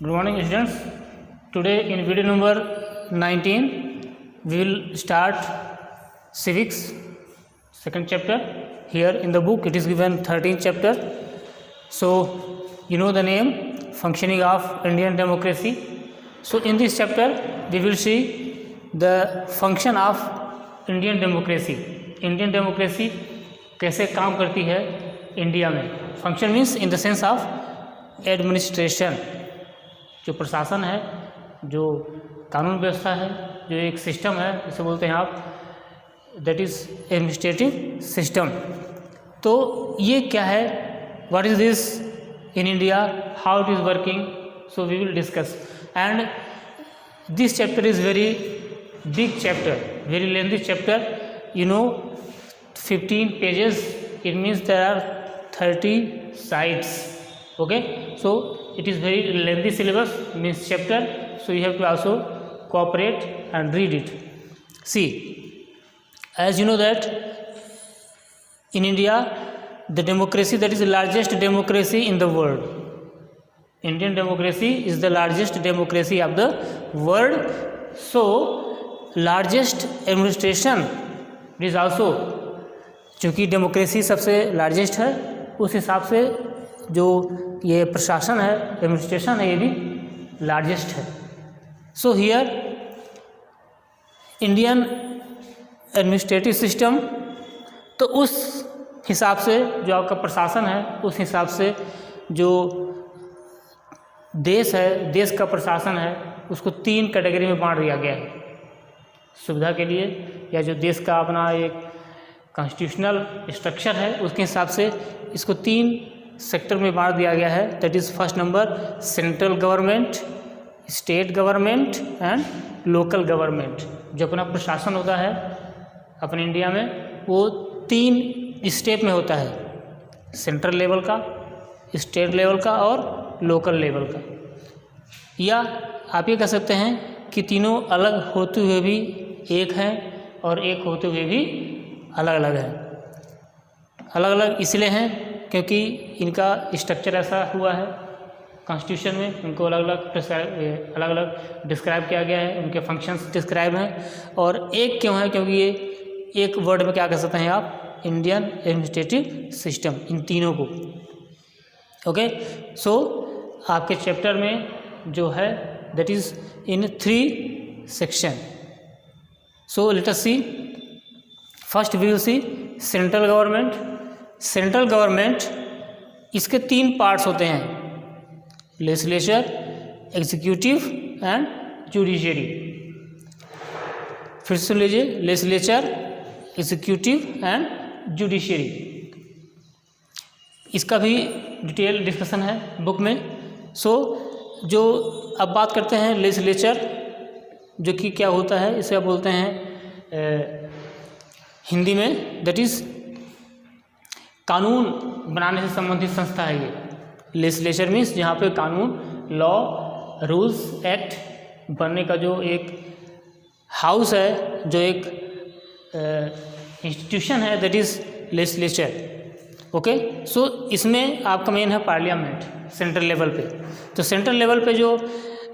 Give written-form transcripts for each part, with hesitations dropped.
Good morning students. Today in video number 19 we will start civics second chapter. Here in the book it is given 13th chapter. So you know the name, functioning of Indian democracy. So in this chapter we will see the function of Indian democracy. Indian democracy कैसे काम करती है India में. Function means in the sense of administration, जो प्रशासन है, जो कानून व्यवस्था है, जो एक सिस्टम है, जिसे बोलते हैं आप, दैट इज़ एडमिनिस्ट्रेटिव सिस्टम. तो ये क्या है, what is this in India, how it is working, so we will discuss. And this chapter is very big chapter, very lengthy chapter, you know, 15 pages, it means there are 30 sides. Okay, so it is very lengthy syllabus, means chapter, so you have to also cooperate and read it. See, as you know that in India the democracy, that is the largest democracy in the world. Indian democracy is the largest democracy of the world. So largest administration is also, चूँकि democracy सबसे largest है, उस हिसाब से जो ये प्रशासन है, एडमिनिस्ट्रेशन है, ये भी लार्जेस्ट है. So here Indian administrative system, तो उस हिसाब से जो आपका प्रशासन है, उस हिसाब से जो देश है, देश का प्रशासन है, उसको 3 कैटेगरी में बांट दिया गया है. सुविधा के लिए, या जो देश का अपना एक कॉन्स्टिट्यूशनल स्ट्रक्चर है, उसके हिसाब से इसको 3 सेक्टर में बांट दिया गया है. That is first number central government, state government and local government. जो अपना प्रशासन होता है अपने इंडिया में, वो 3 स्टेप में होता है, सेंट्रल लेवल का, स्टेट लेवल का और लोकल लेवल का. या आप ये कह सकते हैं कि तीनों अलग होते हुए भी एक हैं और एक होते हुए भी अलग अलग हैं. अलग अलग इसलिए हैं क्योंकि इनका स्ट्रक्चर ऐसा हुआ है कॉन्स्टिट्यूशन में, इनको अलग अलग डिस्क्राइब किया गया है, उनके फंक्शंस डिस्क्राइब हैं. और एक क्यों है, क्योंकि ये एक वर्ड में क्या कह सकते हैं आप, इंडियन एडमिनिस्ट्रेटिव सिस्टम, इन तीनों को. ओके, सो आपके चैप्टर में जो है that is in 3 section. So let us see. First we will see central government. Central government, इसके 3 parts होते हैं, legislature, executive and judiciary. फिर सुन लीजिए, legislature, executive and judiciary. इसका भी डिटेल डिस्कशन है बुक में. सो जो अब बात करते हैं लेजिस्लेचर, जो कि क्या होता है, इसे आप बोलते हैं हिंदी में, दैट इज़ कानून बनाने से संबंधित संस्था है ये. लेजिस्लेचर मीन्स जहाँ पे कानून, लॉ, रूल्स, एक्ट बनने का जो एक हाउस है, जो एक इंस्टीट्यूशन है, दैट इज़ लेजिस्लेचर. ओके, सो इसमें आपका मेन है पार्लियामेंट, सेंट्रल लेवल पे. तो सेंट्रल लेवल पे जो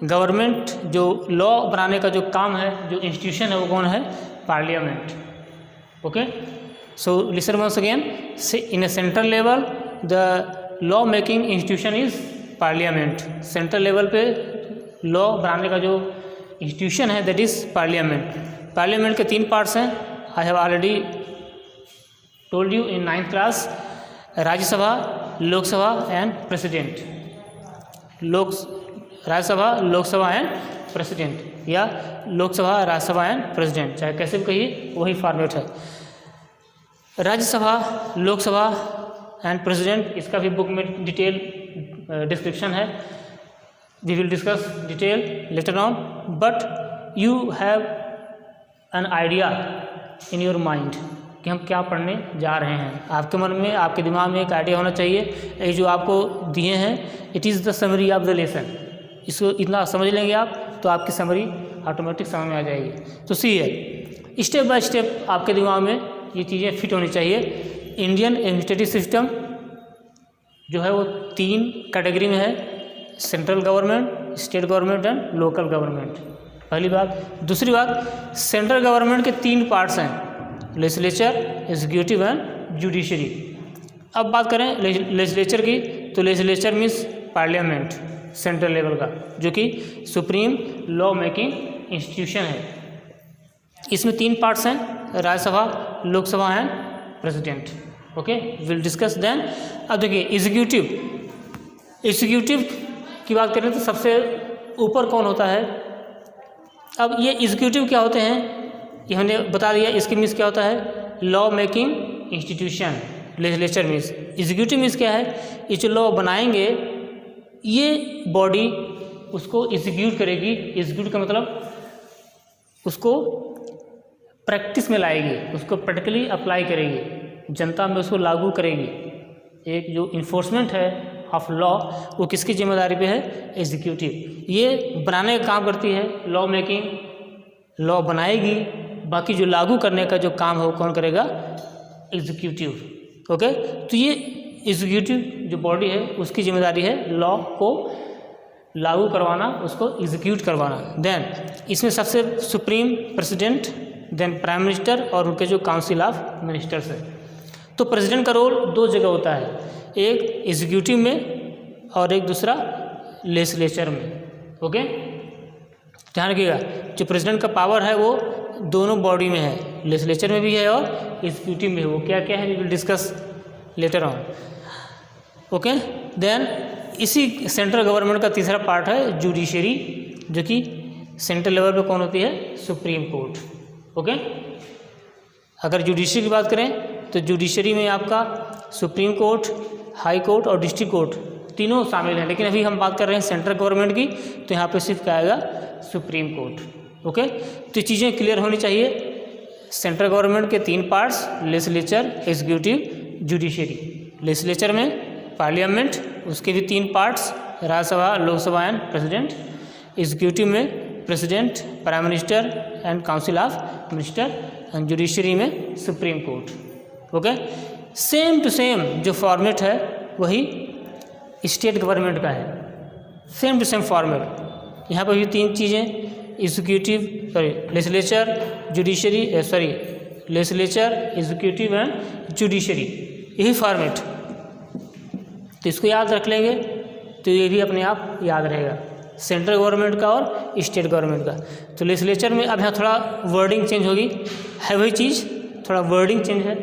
गवर्नमेंट, जो लॉ बनाने का जो काम है, जो इंस्टीट्यूशन है, वो कौन है, parliament. Okay, so listen once again, in a central level the law making institution is parliament. Central level पे लॉ बनाने का जो इंस्टीट्यूशन है, दैट इज़ पार्लियामेंट. पार्लियामेंट के 3 पार्ट्स हैं. I have already told you in 9th class, Rajya Sabha, Lok Sabha and president. Rajya Sabha, Lok Sabha and president, या Lok Sabha, Rajya Sabha and president, चाहे कैसे भी कहिए, वही फॉर्मेट है. राज्यसभा, लोकसभा एंड प्रेसिडेंट, इसका भी बुक में डिटेल डिस्क्रिप्शन है. We will discuss detail later on, but you have an idea in your mind कि हम क्या पढ़ने जा रहे हैं. आपके मन में, आपके दिमाग में एक आइडिया होना चाहिए. ये जो आपको दिए हैं, it is the summary of the lesson. इसको इतना समझ लेंगे आप, तो आपकी समरी ऑटोमेटिक समझ में आ जाएगी. तो सी है, स्टेप बाय स्टेप आपके दिमाग में ये चीज़ें फिट होनी चाहिए. इंडियन एडमिनिस्ट्रेटिव सिस्टम जो है वो 3 कैटेगरी में है, central government, state government and local government, पहली बात। दूसरी बात, सेंट्रल गवर्नमेंट के 3 पार्ट्स हैं, लेजिस्लेचर, एग्जीक्यूटिव एंड जुडिशरी। अब बात करें लेजिस्लेचर की, तो legislature means parliament, central level का, जो कि सुप्रीम लॉ मेकिंग इंस्टीट्यूशन है। इसमें 3 पार्ट्स हैं, Rajya Sabha, Lok Sabha and president. Okay, will discuss then. अब देखिए एग्जीक्यूटिव की बात करें तो सबसे ऊपर कौन होता है। अब ये एग्जीक्यूटिव क्या होते हैं, ये हमने बता दिया। इसके मीन्स क्या होता है, law making institution. Legislature means, executive means क्या है, ये जो लॉ बनाएंगे ये बॉडी उसको एग्जीक्यूट करेगी। एग्जीक्यूट का मतलब उसको प्रैक्टिस में लाएगी, उसको प्रैक्टिकली अप्लाई करेगी, जनता में उसको लागू करेगी। एक जो इन्फोर्समेंट है ऑफ लॉ वो किसकी जिम्मेदारी पे है, एग्जीक्यूटिव। ये बनाने का काम करती है, लॉ मेकिंग, लॉ बनाएगी, बाकी जो लागू करने का जो काम है वो कौन करेगा, एग्जीक्यूटिव। ओके, तो ये एग्जीक्यूटिव जो बॉडी है उसकी जिम्मेदारी है लॉ को लागू करवाना, उसको एग्जीक्यूट करवाना। देन इसमें सबसे supreme president, then prime minister और उनके जो काउंसिल ऑफ मिनिस्टर्स है। तो प्रेसिडेंट का रोल 2 जगह होता है, एक एग्जीक्यूटिव में और एक दूसरा लेजिस्लेचर में। ओके, ध्यान रखिएगा, जो प्रेसिडेंट का पावर है वो दोनों बॉडी में है, लेजिस्लेचर में भी है और एग्जीक्यूटिव में है। वो क्या क्या है, we will discuss later on. Okay, then इसी सेंट्रल गवर्नमेंट का तीसरा पार्ट है जुडिशरी, जो कि सेंट्रल लेवल पे कौन होती है, सुप्रीम कोर्ट। ओके, अगर जुडिशरी की बात करें तो जुडिशरी में आपका सुप्रीम कोर्ट, हाई कोर्ट और डिस्ट्रिक्ट कोर्ट तीनों शामिल हैं, लेकिन अभी हम बात कर रहे हैं सेंट्रल गवर्नमेंट की, तो यहाँ पे सिर्फ क्या आएगा, सुप्रीम कोर्ट। ओके, तो चीज़ें क्लियर होनी चाहिए। सेंट्रल गवर्नमेंट के 3 parts, legislature, executive, judiciary. Legislature में पार्लियामेंट, उसके भी 3 parts, Rajya Sabha, Lok Sabha and president. Executive में president, prime minister and council of minister, and judiciary में supreme court. Okay, same to same जो फॉर्मेट है वही स्टेट गवर्नमेंट का है, सेम टू सेम फॉर्मेट। यहाँ पर भी 3 चीज़ें, executive, legislature, judiciary, legislature, executive and judiciary, यही फॉर्मेट। तो इसको याद रख लेंगे तो ये भी अपने आप याद रहेगा, सेंट्रल गवर्नमेंट का और स्टेट गवर्नमेंट का। तो लेजिस्लेचर में अब यहाँ थोड़ा वर्डिंग चेंज होगी, है वही चीज़, थोड़ा वर्डिंग चेंज है।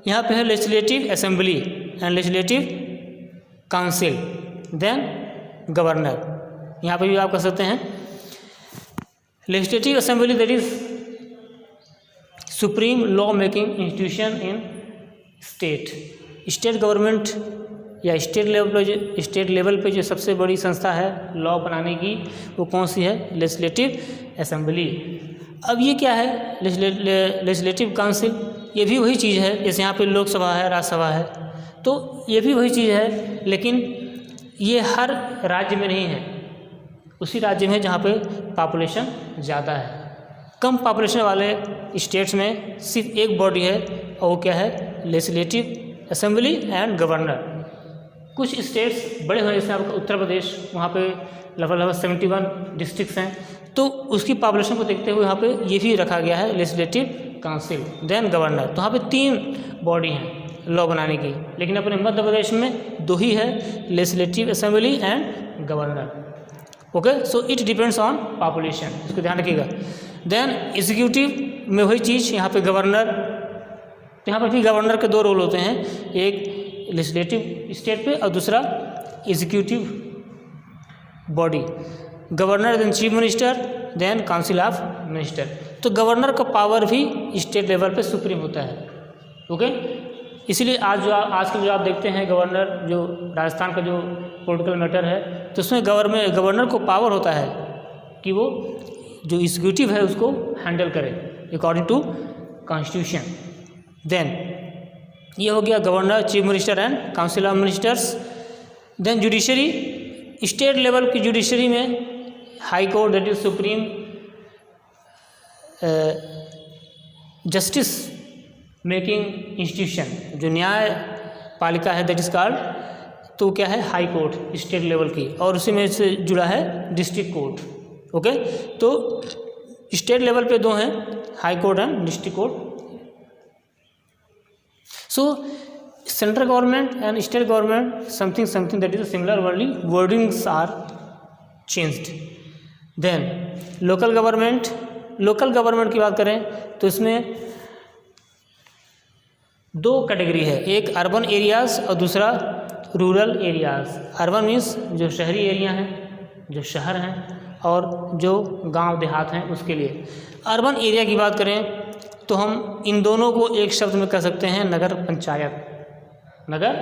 यहाँ पे है legislative assembly and legislative council, then governor. यहाँ पे भी आप कह सकते हैं legislative assembly, that is supreme law making institution in state. State government या स्टेट लेवल पे जो सबसे बड़ी संस्था है लॉ बनाने की, वो कौन सी है, लेजिस्लेटिव असेंबली। अब ये क्या है, लेजिस्लेटिव काउंसिल, ये भी वही चीज़ है, जैसे यहाँ पे लोकसभा है, राज्यसभा है, तो ये भी वही चीज़ है, लेकिन ये हर राज्य में नहीं है, उसी राज्य में जहाँ पे पॉपुलेशन ज़्यादा है। कम पॉपुलेशन वाले स्टेट्स में सिर्फ एक बॉडी है, और वो क्या है, लेजिस्लेटिव असेंबली एंड गवर्नर। कुछ स्टेट्स बड़े हुए, जैसे आपका उत्तर प्रदेश, वहाँ पे लगभग 71 डिस्ट्रिक्ट्स हैं, तो उसकी पॉपुलेशन को देखते हुए यहाँ पे ये भी रखा गया है लेजिस्लेटिव काउंसिल, देन गवर्नर। तो यहाँ पे 3 बॉडी हैं लॉ बनाने की, लेकिन अपने मध्य प्रदेश में 2 ही है, legislative assembly and governor. Okay, so it depends on population, इसको ध्यान रखिएगा। देन एग्जीक्यूटिव में वही चीज़, यहाँ पे गवर्नर, तो यहाँ पर भी गवर्नर के 2 रोल होते हैं, एक लेजिस्लेटिव स्टेट पे और दूसरा executive body. Governor, then chief minister, then council of minister. तो गवर्नर का पावर भी स्टेट लेवल पे सुप्रीम होता है। ओके, इसीलिए आजकल जो आप देखते हैं गवर्नर, जो राजस्थान का जो पॉलिटिकल मैटर है, तो उसमें गवर्नर को पावर होता है कि वो जो एग्जीक्यूटिव है उसको हैंडल करे अकॉर्डिंग टू कॉन्स्टिट्यूशन। देन ये हो गया governor, chief minister and council of ministers. Then judiciary, state level की जुडिशरी में high court, that is supreme justice making institution, जो न्याय पालिका है, दैट इज कॉल्ड तो क्या है हाई कोर्ट स्टेट लेवल की, और उसी में से जुड़ा है डिस्ट्रिक्ट कोर्ट। ओके, तो स्टेट लेवल पे दो हैं, high court and district court. So central government and state government something that is similar, only wordings are changed. Then local government की बात करें तो इसमें दो कैटेगरी है, एक अर्बन एरियाज़ और दूसरा रूरल एरियाज़। अर्बन मीन्स जो शहरी एरिया हैं, जो शहर हैं, और जो गांव देहात हैं उसके लिए। अर्बन एरिया की बात करें तो हम इन दोनों को एक शब्द में कह सकते हैं नगर पंचायत। नगर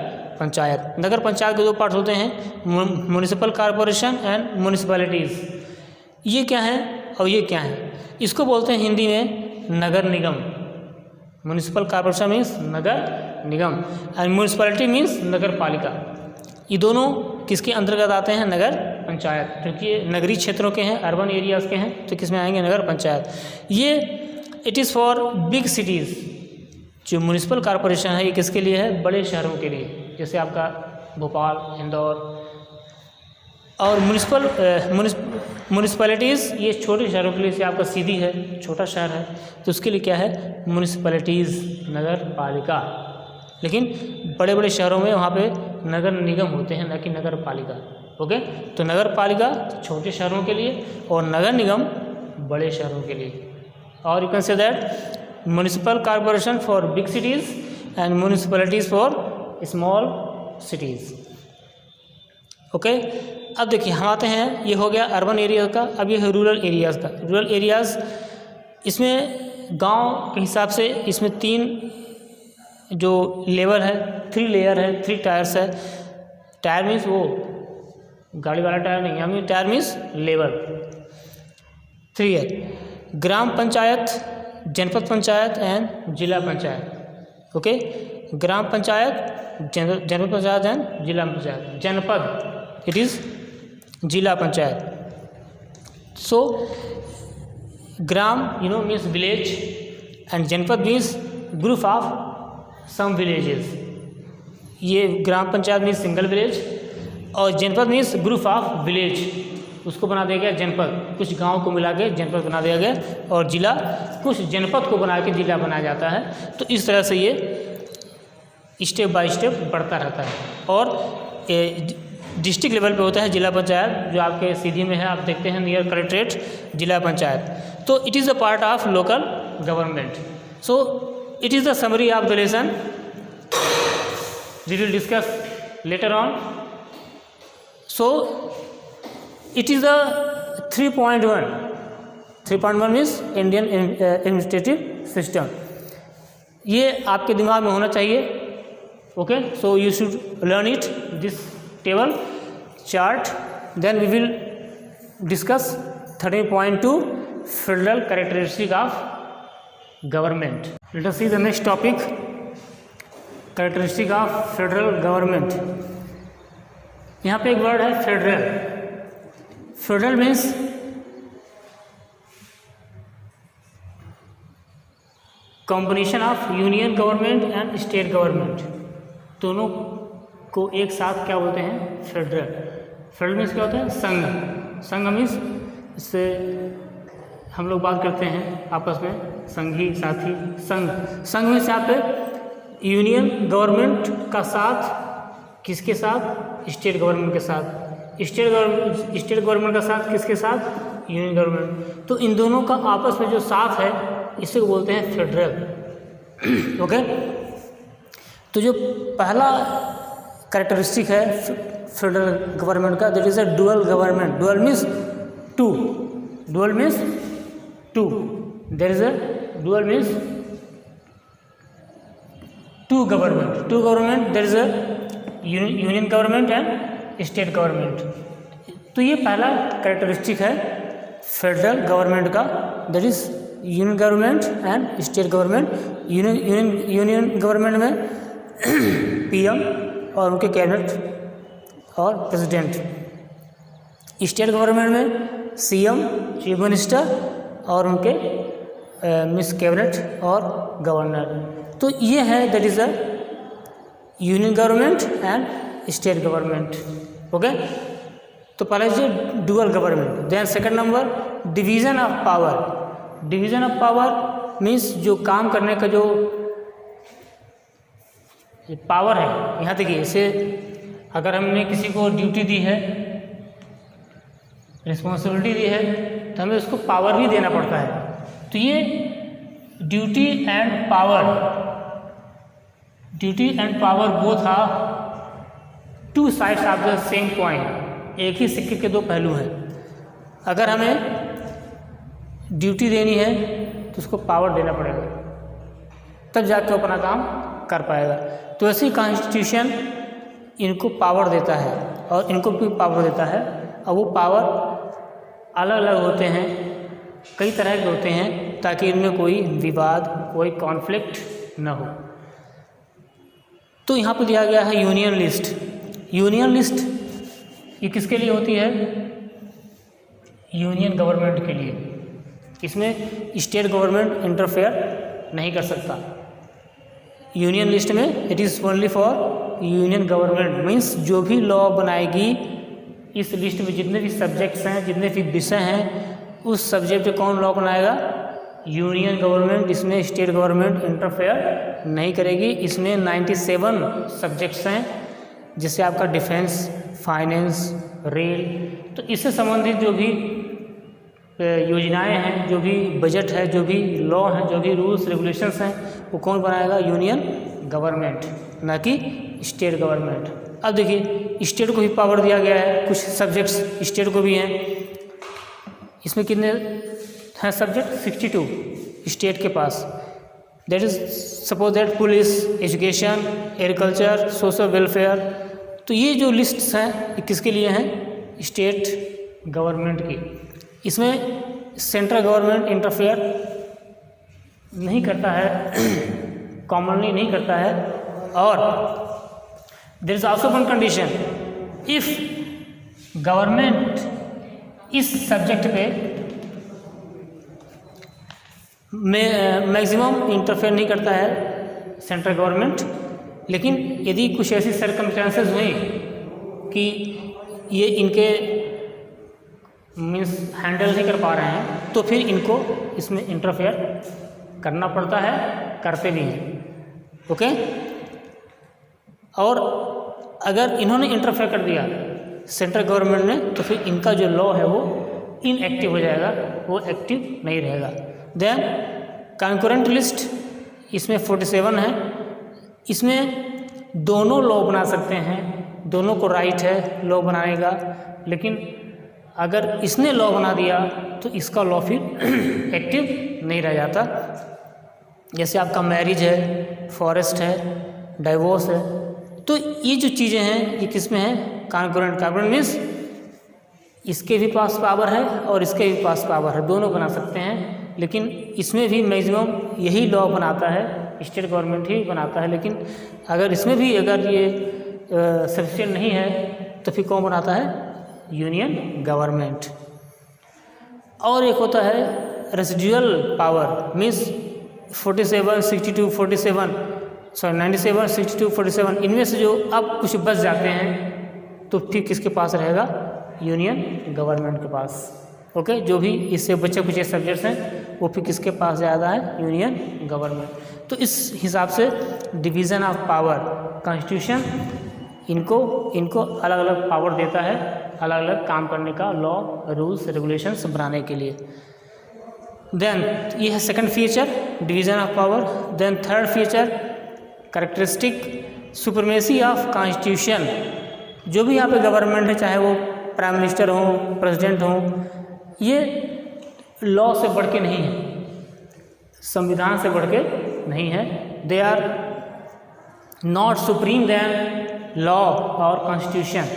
पंचायत के दो पार्ट होते हैं, म्युनिसिपल कॉरपोरेशन एंड म्युनिसिपैलिटीज़। ये क्या है और ये क्या है? इसको बोलते हैं हिंदी में नगर निगम। म्युनिसिपल कॉरपोरेशन मीन्स नगर निगम एंड म्युनिसिपैलिटी मीन्स नगर पालिका। ये दोनों किसके अंतर्गत आते हैं? नगर पंचायत, क्योंकि ये नगरीय क्षेत्रों के हैं, अर्बन एरियाज़ के हैं, तो किसमें आएंगे? नगर पंचायत। ये it is for big cities. जो म्युनिसिपल कॉरपोरेशन है ये किसके लिए है? बड़े शहरों के लिए, जैसे आपका भोपाल, इंदौर। और म्युनिसिपैलिटीज़ ये छोटे शहरों के लिए, जैसे आपका सीधी है, छोटा शहर है, तो उसके लिए क्या है? म्युनिसिपैलिटीज़, नगर पालिका। लेकिन बड़े बड़े शहरों में वहाँ पे नगर निगम होते हैं, न कि नगर पालिका। ओके, तो नगर पालिका छोटे शहरों के लिए और नगर निगम बड़े शहरों के लिए। और you can say that municipal corporation for big cities and municipalities for small cities. Okay, अब देखिए हम आते हैं, ये हो गया अर्बन एरिया का, अब ये है रूरल एरियाज़ का। रूरल एरियाज़ इसमें गांव के हिसाब से इसमें 3 जो लेवल है, 3 लेयर है, 3 टायर्स है। टायर मीन्स वो गाड़ी वाला टायर नहीं, यहाँ में टायर मीन्स लेवल। 3 है, ग्राम पंचायत, जनपद पंचायत एंड जिला पंचायत। ओके, ग्राम पंचायत, जनपद पंचायत एंड जिला पंचायत। जनपद इट इज़ जिला पंचायत। सो ग्राम मीन्स विलेज एंड जनपद means group of some villages. ये ग्राम पंचायत मीन्स सिंगल विलेज और जनपद मीन्स ग्रुप ऑफ विलेज, उसको बना दिया गया जनपद। कुछ गांव को मिला के जनपद बना दिया गया, और जिला कुछ जनपद को बना के जिला बनाया जाता है। तो इस तरह से ये स्टेप बाय स्टेप बढ़ता रहता है। और डिस्ट्रिक्ट लेवल पे होता है जिला पंचायत, जो आपके सीधी में है, आप देखते हैं नियर कलेक्ट्रेट जिला पंचायत। तो it is a part of local government. So it is the summary of the lesson. We will discuss later on. So it is the 3.1. 3.1 means Indian administrative system. ये आपके दिमाग में होना चाहिए। Okay, so you should learn it, this table chart. Then we will discuss 13.2 federal characteristic of government. Let us see the next topic, characteristic of federal government. यहाँ पे एक word है federal. Federal means combination of union government and state government, दोनों को एक साथ क्या बोलते हैं? फेडरल। फेडरल मीन्स क्या होता है? संघ। संघ मीन्स इससे हम लोग बात करते हैं आपस में, संघी साथी, संघ। संघ में से आप यूनियन गवर्नमेंट का साथ किसके साथ? स्टेट गवर्नमेंट के साथ। स्टेट गवर्नमेंट का साथ किसके साथ? Union government. तो इन दोनों का आपस में जो साथ है इसे बोलते हैं फेडरल। ओके, तो जो पहला कैरेक्टरिस्टिक है फेडरल गवर्नमेंट का, that is a dual government. Dual means 2, dual means 2, there is a dual means 2 government. 2 government, there is a union government and state government. तो ये पहला कैरेक्टरिस्टिक है फेडरल गवर्नमेंट का, that is union government and state government. Union government में PM और उनके cabinet और president. State government में सीएम, चीफ मिनिस्टर और उनके मिस कैबिनेट और गवर्नर। तो ये है that is a union government and state government. Okay, तो पहले जो dual government. Then second number division of power. Division of power means जो काम करने का जो पावर है। यहाँ देखिए, इसे अगर हमने किसी को ड्यूटी दी है, रिस्पॉन्सिबिलिटी दी है, तो हमें उसको पावर भी देना पड़ता है। तो ये duty and power both are two sides of the same coin. एक ही सिक्के के दो पहलू हैं। अगर हमें ड्यूटी देनी है तो उसको पावर देना पड़ेगा, तब जाके अपना काम कर पाएगा। तो ऐसे ही कॉन्स्टिट्यूशन इनको पावर देता है और इनको भी पावर देता है, और वो पावर अलग अलग होते हैं, कई तरह के होते हैं, ताकि इनमें कोई विवाद, कोई कॉन्फ्लिक्ट न हो। तो यहाँ पर दिया गया है यूनियन लिस्ट। यूनियन लिस्ट ये किसके लिए होती है? यूनियन गवर्नमेंट के लिए। इसमें स्टेट गवर्नमेंट इंटरफेयर नहीं कर सकता। यूनियन लिस्ट में it is only for union government. Means जो भी लॉ बनाएगी, इस लिस्ट में जितने भी सब्जेक्ट्स हैं, जितने भी विषय हैं, उस सब्जेक्ट पे कौन लॉ बनाएगा? Union government. इसमें स्टेट गवर्नमेंट इंटरफेयर नहीं करेगी। इसमें 97 सब्जेक्ट्स हैं, जिससे आपका डिफेंस, फाइनेंस, रेल, तो इससे संबंधित जो भी योजनाएं हैं, जो भी बजट है, जो भी लॉ हैं, जो भी रूल्स रेगुलेशंस हैं, वो कौन बनाएगा? यूनियन गवर्नमेंट, ना कि स्टेट गवर्नमेंट। अब देखिए, स्टेट को भी पावर दिया गया है, कुछ सब्जेक्ट्स स्टेट को भी हैं। इसमें कितने हैं सब्जेक्ट? 62 स्टेट के पास। That is suppose that police, education, agriculture, social welfare. तो ये जो लिस्ट्स हैं, ये किसके लिए हैं? स्टेट गवर्नमेंट की। इसमें सेंट्रल गवर्नमेंट इंटरफेयर नहीं करता है, कॉमनली नहीं करता है। और there is also one condition, if government इस सब्जेक्ट पे मैक्सिमम इंटरफेयर नहीं करता है सेंट्रल गवर्नमेंट, लेकिन यदि कुछ ऐसी सर्कमस्टेंसेस हुई कि ये इनके मीन्स हैंडल नहीं कर पा रहे हैं, तो फिर इनको इसमें इंटरफेयर करना पड़ता है, करते भी हैं। ओके, और अगर इन्होंने इंटरफेयर कर दिया सेंट्रल गवर्नमेंट ने, तो फिर इनका जो लॉ है वो इनएक्टिव हो जाएगा, वो एक्टिव नहीं रहेगा। देन कंकरेंट लिस्ट, इसमें 47 है। इसमें दोनों लॉ बना सकते हैं, दोनों को राइट है लॉ बनाने का, लेकिन अगर इसने लॉ बना दिया तो इसका लॉ फिर एक्टिव नहीं रह जाता। जैसे आपका मैरिज है, फॉरेस्ट है, डाइवोर्स है। तो ये जो चीज़ें हैं, ये किस में है? कॉन्करेंट। कॉन्करेंट मीन्स इसके भी पास पावर है और इसके भी पास पावर है, दोनों बना सकते हैं। लेकिन इसमें भी मैक्सिमम यही लॉ बनाता है, स्टेट गवर्नमेंट ही बनाता है। लेकिन अगर इसमें भी अगर ये सफिशिएंट नहीं है, तो फिर कौन बनाता है? Union government. और एक होता है रेसिडुअल पावर, मीन्स 47, 62, 47 सॉरी 97, 62, 47, इनमें से जो अब कुछ बच जाते हैं, तो फिर किसके पास रहेगा? यूनियन गवर्नमेंट के पास। ओके, जो भी इससे बचे कुछ सब्जेक्ट्स हैं, वो फिर किसके पास ज़्यादा है? Union government. तो इस हिसाब से डिवीज़न ऑफ पावर, कॉन्स्टिट्यूशन इनको अलग अलग पावर देता है, अलग अलग काम करने का, लॉ, रूल्स, रेगुलेशंस बनाने के लिए। देन ये है second feature, division of power. Then third feature, characteristic supremacy of constitution. जो भी यहाँ पे गवर्नमेंट है, चाहे वो प्राइम मिनिस्टर हो, प्रेसिडेंट हो, ये लॉ से बढ़ के नहीं है, संविधान से बढ़ के नहीं है। They are not supreme then law और constitution.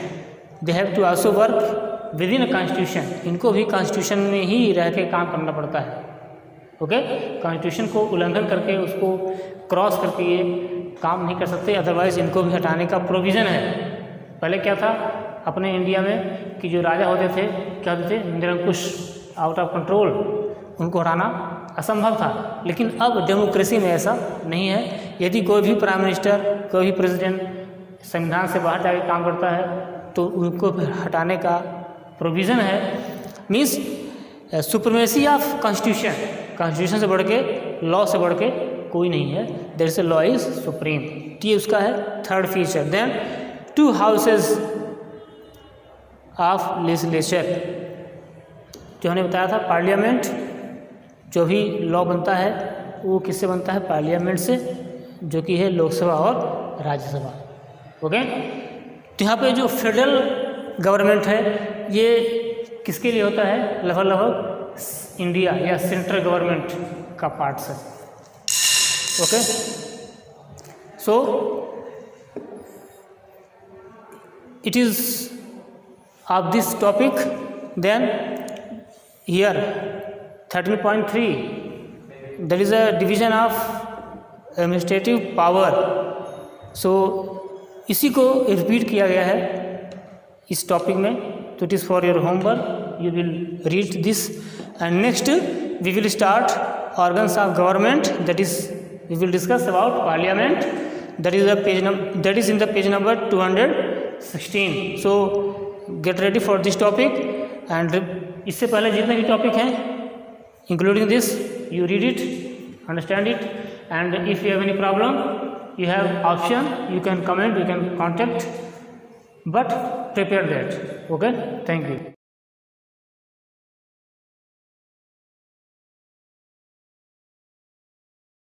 They have to also work with in a constitution. इनको भी कॉन्स्टिट्यूशन में ही रह के काम करना पड़ता है। ओके, कॉन्स्टिट्यूशन को उल्लंघन करके, उसको क्रॉस करके ये काम नहीं कर सकते, अदरवाइज इनको भी हटाने का प्रोविज़न है। पहले क्या था अपने इंडिया में कि जो राजा होते थे, क्या होते थे? निरंकुश, आउट ऑफ कंट्रोल, उनको हटाना असंभव था। लेकिन अब डेमोक्रेसी में ऐसा नहीं है। यदि कोई भी प्राइम मिनिस्टर, कोई भी प्रेसिडेंट संविधान से बाहर जाके काम करता है तो उनको फिर हटाने का प्रोविज़न है। मीन्स सुप्रीमेसी ऑफ कॉन्स्टिट्यूशन से बढ़ के, लॉ से बढ़ के कोई नहीं है। There is a law is supreme, ये उसका है third feature. Then 2 houses of legislature, जो हमने बताया था पार्लियामेंट, जो भी लॉ बनता है वो किससे बनता है? पार्लियामेंट से, जो कि है लोकसभा और राज्यसभा। ओके, तो यहाँ पे जो फेडरल गवर्नमेंट है ये किसके लिए होता है? लगभग इंडिया या सेंट्रल गवर्नमेंट का पार्ट है। Okay, so it is of this topic. Then here 13.3 there is a division of administrative power। So इसी को रिपीट किया गया है इस टॉपिक में, तो it is for your homework, you will read this. And next we will start organs of government, that is we will discuss about parliament, that is in the page number 216। so get ready for this topic, and इससे पहले जितने भी topic हैं including this, you read it, understand it, and if you have any problem you have option, you can comment, you can contact, but prepare that. Okay, thank you.